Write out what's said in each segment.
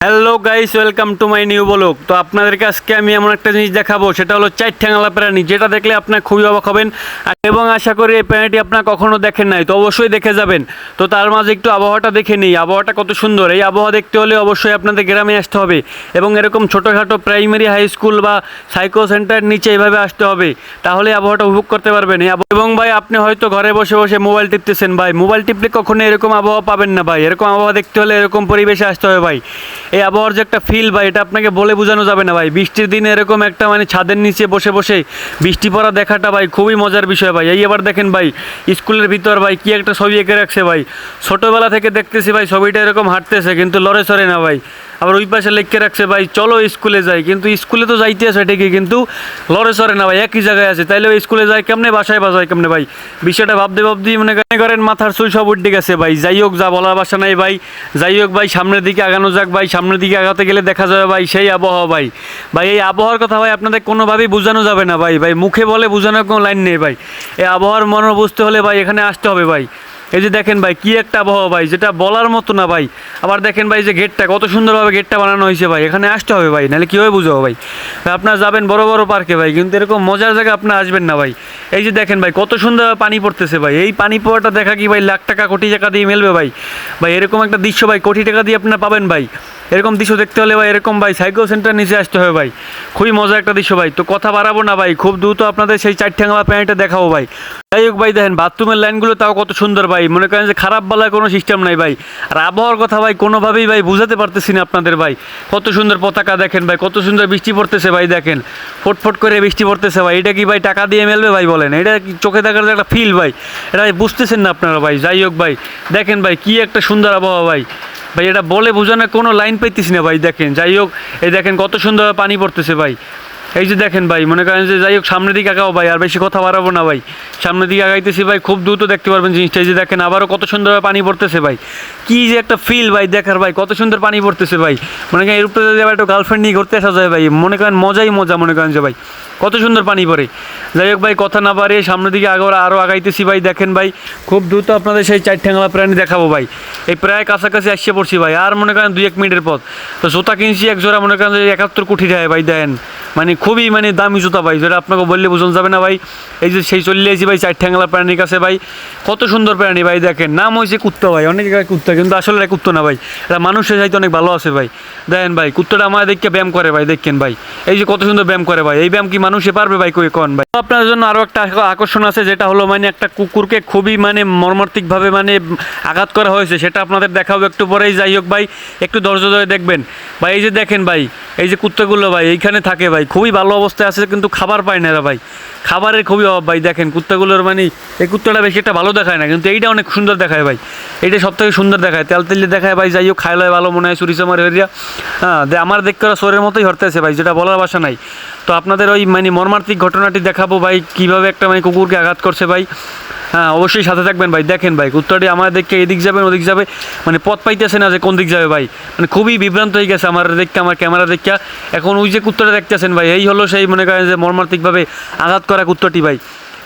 Hello guys, welcome to my new blog. তো আপনাদেরকে আজকে আমি এমন একটা জিনিস দেখাবো, সেটা হলো চার ঠ্যাঙালা প্রাণী, যেটা দেখলে আপনার খুবই অবাক হবেন এবং আশা করি এই প্রাণীটি আপনার কখনো দেখেন নাই, তো অবশ্যই দেখে যাবেন। তো তার মাঝে একটু আবহাওয়াটা দেখে নিই, আবহাওয়াটা কত সুন্দর। এই আবহাওয়া দেখতে হলে অবশ্যই আপনাদের গ্রামে আসতে হবে এবং এরকম ছোটোখাটো প্রাইমারি হাই স্কুল বা সাইকো সেন্টার নিচে এইভাবে আসতে হবে, তাহলে আবহাওয়াটা উপভোগ করতে পারবেন। এবং ভাই, আপনি হয়তো ঘরে বসে বসে মোবাইল টিপতেছেন ভাই, মোবাইল টিপলে কখনো এরকম আবহাওয়া পাবেন না ভাই। এরকম আবহাওয়া দেখতে হলে এরকম পরিবেশে আসতে হবে ভাই। এই আবহাওয়ার যে একটা ফিল ভাই, এটা আপনাকে বলে বোঝানো যাবে না ভাই। বৃষ্টির দিনে এরকম একটা ছাদের নিচে বসে বসে বৃষ্টি পড়া দেখাটা ভাই খুবই মজার বিষয় ভাই। এই এবার দেখেন ভাই, স্কুলের ভিতর ভাই কি একটা ছবি এঁকে রাখছে ভাই। ছোটোবেলা থেকে দেখতেছি ভাই ছবিটা এরকম হাঁটতেছে, কিন্তু লড়ে চড়ে না ভাই। আবার ওই পাশে লিখে রাখছে ভাই, চলো স্কুলে যাই, কিন্তু স্কুলে তো যাইতে আছে ঠিকই, কিন্তু লড়ে চড়ে না ভাই, একই জায়গায় আছে। তাইলে ওই স্কুলে যায় কেমনে, বাসায় বাজায় কেমনে ভাই? বিষয়টা ভাবতে ভাবতেই মনে করেন মাথার চুল সব উঠে গেছে ভাই। যাই হোক, যা বলার বাসা নাই ভাই। যাই হোক ভাই, সামনের দিকে আগানো যাক ভাই। সামনের দিকে আগাতে গেলে দেখা যাবে ভাই সেই আবহাওয়া ভাই। ভাই এই আবহাওয়ার কথা ভাই আপনাদের কোনোভাবেই বোঝানো যাবে না ভাই। ভাই মুখে বলে বোঝানোর কোনো লাইন নেই ভাই। এই আবহাওয়ার মনে বুঝতে হলে ভাই এখানে আসতে হবে ভাই। এই যে দেখেন ভাই, কি একটা আবহাওয়া ভাই, যেটা বলার মতো না ভাই। আবার দেখেন ভাই যে গেটটা, কত সুন্দরভাবে গেটটা বানানো হয়েছে ভাই। এখানে আসতে হবে ভাই, নাহলে কীভাবে বুঝাবো ভাই? আপনারা যাবেন বড় বড় পার্কে ভাই, কিন্তু এরকম মজার জায়গায় আপনারা আসবেন না ভাই। এই যে দেখেন ভাই, কত সুন্দরভাবে পানি পড়তেছে ভাই। এই পানি পড়াটা দেখা কি ভাই লাখ টাকা কোটি টাকা দিয়ে মেলবে ভাই? ভাই এরকম একটা দৃশ্য ভাই কোটি টাকা দিয়ে আপনারা পাবেন ভাই। এরকম দৃশ্য দেখতে হলে ভাই এরকম ভাই সাইকো সেন্টার নিচে আসতে হবে ভাই। খুবই মজার একটা দৃশ্য ভাই। তো কথা বাড়াবো না ভাই, খুব দ্রুত আপনাদের সেই চার ঠ্যাঙালা প্রাণীটা দেখাবো ভাই। যাই হোক ভাই, দেখেন বাথরুমের লাইনগুলো তাও কত সুন্দর ভাই। মনে করেন যে খারাপ বলার কোনো সিস্টেম নাই ভাই। আর আবহাওয়ার কথা ভাই কোনোভাবেই ভাই বুঝাতে পারতেছি না আপনাদের ভাই। কত সুন্দর পতাকা দেখেন ভাই, কত সুন্দর বৃষ্টি পড়তেছে ভাই। দেখেন ফটফট করে বৃষ্টি পড়তেছে ভাই। এটা কি ভাই টাকা দিয়ে মেলবে ভাই বলেন? এটা কি চোখে দেখার একটা ফিল ভাই? এটা ভাই বুঝতেছেন না আপনারা ভাই। যাই হোক ভাই, দেখেন ভাই কি একটা সুন্দর আবহাওয়া ভাই। ভাই এটা বলে বোঝানোর কোনো লাইন পাইতেছি না ভাই। দেখেন, যাই হোক, এই দেখেন কত সুন্দর পানি পড়তেছে ভাই। এই যে দেখেন ভাই, মনে করেন যে যাই হোক সামনের দিকে আগাও ভাই, আর বেশি কথা বাড়াবো না ভাই। সামনের দিকে আগাইতেছি ভাই, খুব দ্রুত দেখতে পারবেন জিনিসটা। এই যে দেখেন আবারও কত সুন্দরভাবে পানি পড়তেছে ভাই। কি যে একটা ফিল ভাই দেখার ভাই, কত সুন্দর পানি পড়তেছে ভাই। মনে করেন এরূপটা যদি আবার একটু গার্লফ্রেন্ড নিয়ে ঘুরতে আসা যায় ভাই, মনে করেন মজাই মজা। মনে করেন যে ভাই কত সুন্দর পানি পড়ে। যাই হোক ভাই, কথা না বাড়িয়ে সামনের দিকে আরও আগাইতেছি ভাই। দেখেন ভাই, খুব দ্রুত আপনাদের সেই চার ঠ্যাঙালা প্রাণী দেখাবো ভাই। এই প্রায় কাছাকাছি আসছে পড়ছি ভাই, আর মনে করেন 2-1 মিনিটের পথ। তো জুতা কিনছি এক জোড়া, মনে করেন যে 71 কোটি টাকা ভাই। দেন খুবই দামি জুতা ভাই, যেটা আপনাকে বললে বোঝানো যাবে না ভাই। এই যে সেই চলে এসেছি ভাই চার ঠ্যাঙালা প্রাণীর কাছে ভাই। কত সুন্দর প্রাণী ভাই। দেখেন নাম হয়েছে কুত্তা ভাই, অনেক জায়গায় কুত্তা, কিন্তু আসলে এটা কুত্তা না ভাই। এটা মানুষের চাইতে অনেক ভালো আছে ভাই। দেখেন ভাই, কুত্তাটা আমার দেখে ব্যায়াম করে ভাই। দেখেন ভাই, এই যে কত সুন্দর ব্যায়াম করে ভাই। এই ব্যায়াম কি মানুষে পারবে ভাই? কই কোন ভাই? আপনার জন্য আরও একটা আকর্ষণ আছে, যেটা হলো একটা কুকুরকে খুবই মর্মান্তিকভাবে আঘাত করা হয়েছে, সেটা আপনাদের দেখাবো একটু পরেই। যাই হোক ভাই, একটু ধৈর্য ধরে দেখবেন ভাই। এই যে দেখেন ভাই, এই যে কুত্তাগুলো ভাই এইখানে থাকে ভাই, খুবই ভালো অবস্থায় আছে, কিন্তু খাবার পায় না এরা ভাই। খাবারের খুবই অভাব ভাই। দেখেন কুত্তাগুলোর এই কুত্তাটা বেশি একটা ভালো দেখায় না, কিন্তু এইটা অনেক সুন্দর দেখায় ভাই। এইটা সব থেকে সুন্দর দেখায়, তেল তেলে দেখায় ভাই। যাই হোক, খাইলে ভালো মনে হয়, চুরি চামার হয়ে যা। হ্যাঁ, আমার দেখতে ওরা চোরের মতোই হরতেছে ভাই, যেটা বলার ভাষা নাই। তো আপনাদের ওই মর্মান্তিক ঘটনাটি দেখাবো ভাই, কীভাবে একটা কুকুরকে আঘাত করছে ভাই। হ্যাঁ, অবশ্যই সাথে থাকবেন ভাই। দেখেন ভাই, কুত্তাটি আমার দেখে এদিক যাবেন ওদিক যাবে, পথ পাইতেছে না যে কোন দিক যাবে ভাই। খুবই বিভ্রান্ত হয়ে গেছে আমার দেখে, আমার ক্যামেরা দেখে। এখন ওই যে কুত্তাটা দেখতেছেন ভাই, এই হলো সেই মনে করেন যে মর্মান্তিকভাবে আঘাত করা কুত্তাটি ভাই।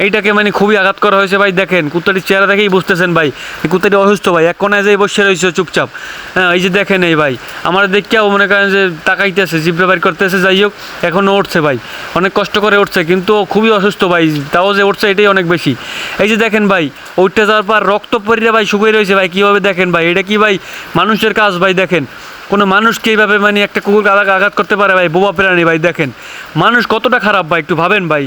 এইটাকে খুবই আঘাত করা হয়েছে ভাই। দেখেন কুত্তাটির চেহারা দেখেই বুঝতেছেন ভাই, এই কুত্তাটি অসুস্থ ভাই। এক কোনায় যেয়ে বসে রয়েছে চুপচাপ। হ্যাঁ, এই যে দেখেন এই ভাই, আমার দেখেও মনে করেন যে তাকাইতেছে, জিভটা বাইর করতেছে। যাই হোক, এখনও উঠছে ভাই, অনেক কষ্ট করে উঠছে, কিন্তু খুবই অসুস্থ ভাই। তাও যে উঠছে এটাই অনেক বেশি। এই যে দেখেন ভাই, উঠতে যাওয়ার পর রক্ত পড়িয়ে ভাই শুকিয়ে রয়েছে ভাই। কীভাবে দেখেন ভাই, এটা কি ভাই মানুষের কাজ ভাই? দেখেন কোনো মানুষকে এইভাবে একটা কুকুরকে আঘাত করতে পারে ভাই? বোবা প্রাণী ভাই। দেখেন মানুষ কতটা খারাপ ভাই, একটু ভাবেন ভাই।